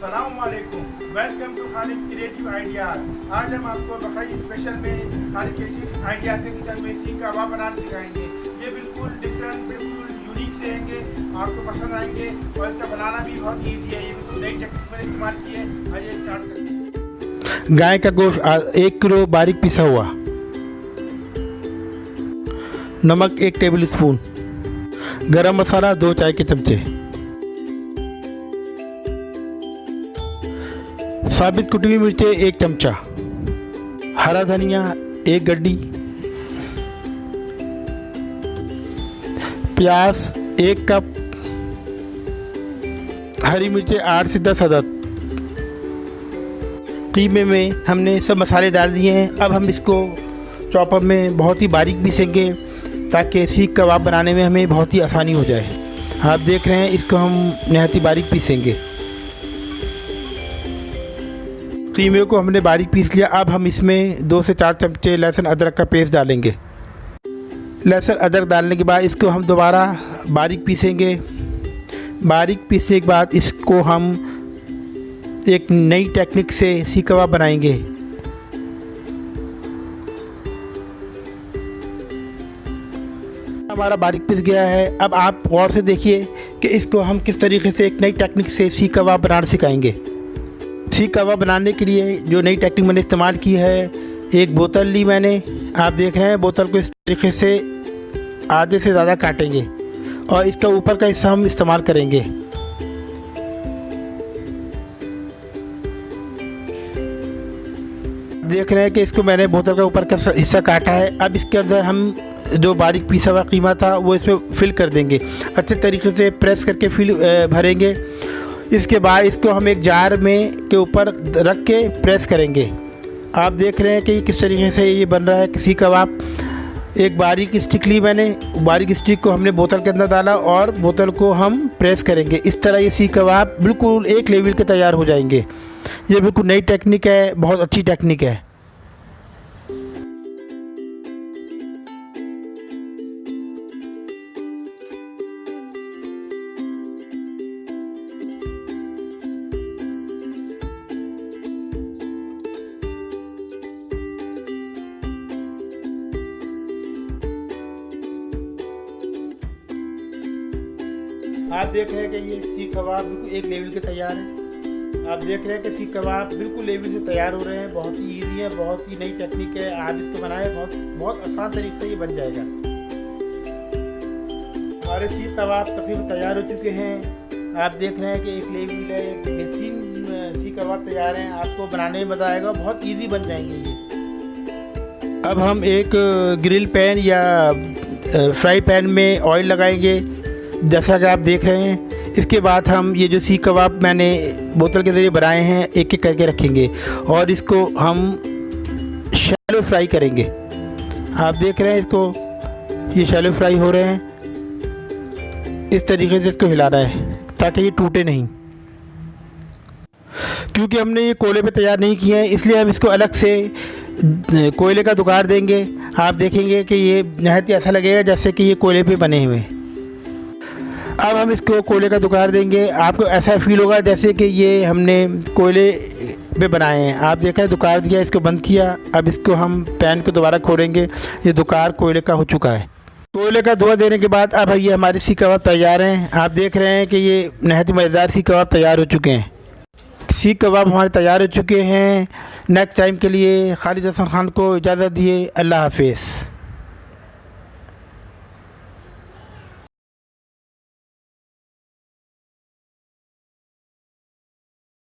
अस्सलामुअलैकुम, welcome to Khalid Creative Ideas. आज हम आपको बकरीद स्पेशल में खालिद क्रिएटिव आइडियाज के किचन में सीख कबाब बनाना सिखाएंगे। ये बिल्कुल डिफरेंट, बिल्कुल यूनिक से रहेंगे, आपको पसंद आएंगे और इसका बनाना भी बहुत ईजी है। ये बिल्कुल नई टेक्निक मैंने इस्तेमाल की है। आइए स्टार्ट करते हैं। गाय का गोश्त 1 किलो बारीक पिसा हुआ, नमक 1 टेबल स्पून, गरम मसाला 2 चाय के चमचे, साबित कुटी हुई मिर्चें 1 चमचा, हरा धनिया 1 गड्डी, प्याज 1 कप, हरी मिर्चें 8 से 10 अदद। कीमे में हमने सब मसाले डाल दिए हैं। अब हम इसको चॉपर में बहुत ही बारीक पीसेंगे ताकि सीख कबाब बनाने में हमें बहुत ही आसानी हो जाए। आप देख रहे हैं, इसको हम नहायत ही बारीक पीसेंगे। कीमे को हमने बारीक पीस लिया। अब हम इसमें 2 से 4 चमचे लहसुन अदरक का पेस्ट डालेंगे। लहसुन अदरक डालने के बाद इसको हम दोबारा बारीक पीसेंगे। बारीक पीसने के बाद इसको हम एक नई टेक्निक से सीख कबाब बनाएंगे। हमारा बारीक पीस गया है। अब आप गौर से देखिए कि इसको हम किस तरीके से एक नई टेक्निक से सीख कबाब बनाना सिखाएंगे। सीख कबाब बनाने के लिए जो नई टेक्निक मैंने इस्तेमाल की है, एक बोतल ली मैंने। आप देख रहे हैं, बोतल को इस तरीके से आधे से ज़्यादा काटेंगे और इसका ऊपर का हिस्सा हम इस्तेमाल करेंगे। देख रहे हैं कि इसको मैंने बोतल का ऊपर का हिस्सा काटा है। अब इसके अंदर हम जो बारीक पीसा हुआ कीमा था वो इसमें फिल कर देंगे। अच्छे तरीके से प्रेस करके भरेंगे। इसके बाद इसको हम एक जार में के ऊपर रख के प्रेस करेंगे। आप देख रहे हैं कि किस तरीके से ये बन रहा है सीख कबाब। एक बारीक स्टिक ली मैंने, बारीक स्टिक को हमने बोतल के अंदर डाला और बोतल को हम प्रेस करेंगे। इस तरह ये सीख कबाब बिल्कुल एक लेवल के तैयार हो जाएंगे। ये बिल्कुल नई टेक्निक है, बहुत अच्छी टेक्निक है। आप देख रहे हैं कि ये सीख कबाब बिल्कुल एक लेवल के तैयार है। आप देख रहे हैं कि सीख कबाब बिल्कुल लेवल से तैयार हो रहे हैं। बहुत ही इजी है, बहुत ही नई टेक्निक है। आप इसको बनाएं, बहुत आसान तरीके से ये बन जाएगा। हमारे सीख कबाब तकरीबन तैयार हो चुके हैं। आप देख रहे हैं कि एक लेवल है, एक बेहतरीन सीख कबाब तैयार हैं। आपको बनाने में मज़ा आएगा, बहुत ईजी बन जाएंगे ये। अब हम एक ग्रिल पैन या फ्राई पैन में ऑयल लगाएंगे, जैसा कि आप देख रहे हैं। इसके बाद हम ये जो सीख कबाब मैंने बोतल के ज़रिए बनाए हैं, एक एक करके रखेंगे और इसको हम शैलो फ्राई करेंगे। आप देख रहे हैं, इसको ये शैलो फ्राई हो रहे हैं। इस तरीके से इसको हिलाना है ताकि ये टूटे नहीं। क्योंकि हमने ये कोयले पे तैयार नहीं किए हैं, इसलिए हम इसको अलग से कोयले का दुगार देंगे। आप देखेंगे कि ये नहायत ही ऐसा लगेगा जैसे कि ये कोयले पे बने हुए। अब हम इसको कोयले का दुगार देंगे। आपको ऐसा फील होगा जैसे कि ये हमने कोयले पे बनाए हैं। आप देख रहे हैं, दुगार दिया, इसको बंद किया। अब इसको हम पैन को दोबारा खोलेंगे। ये दुगार कोयले का हो चुका है। कोयले का धुआं देने के बाद अब ये हमारे सीख कबाब तैयार हैं। आप देख रहे हैं कि ये नहायत मज़ेदार सीख कबाब तैयार हो चुके हैं। सीख कबाब हमारे तैयार हो चुके हैं। नेक्स्ट टाइम के लिए खालिद हसन खान को इजाज़त दिए। अल्लाह हाफिज़।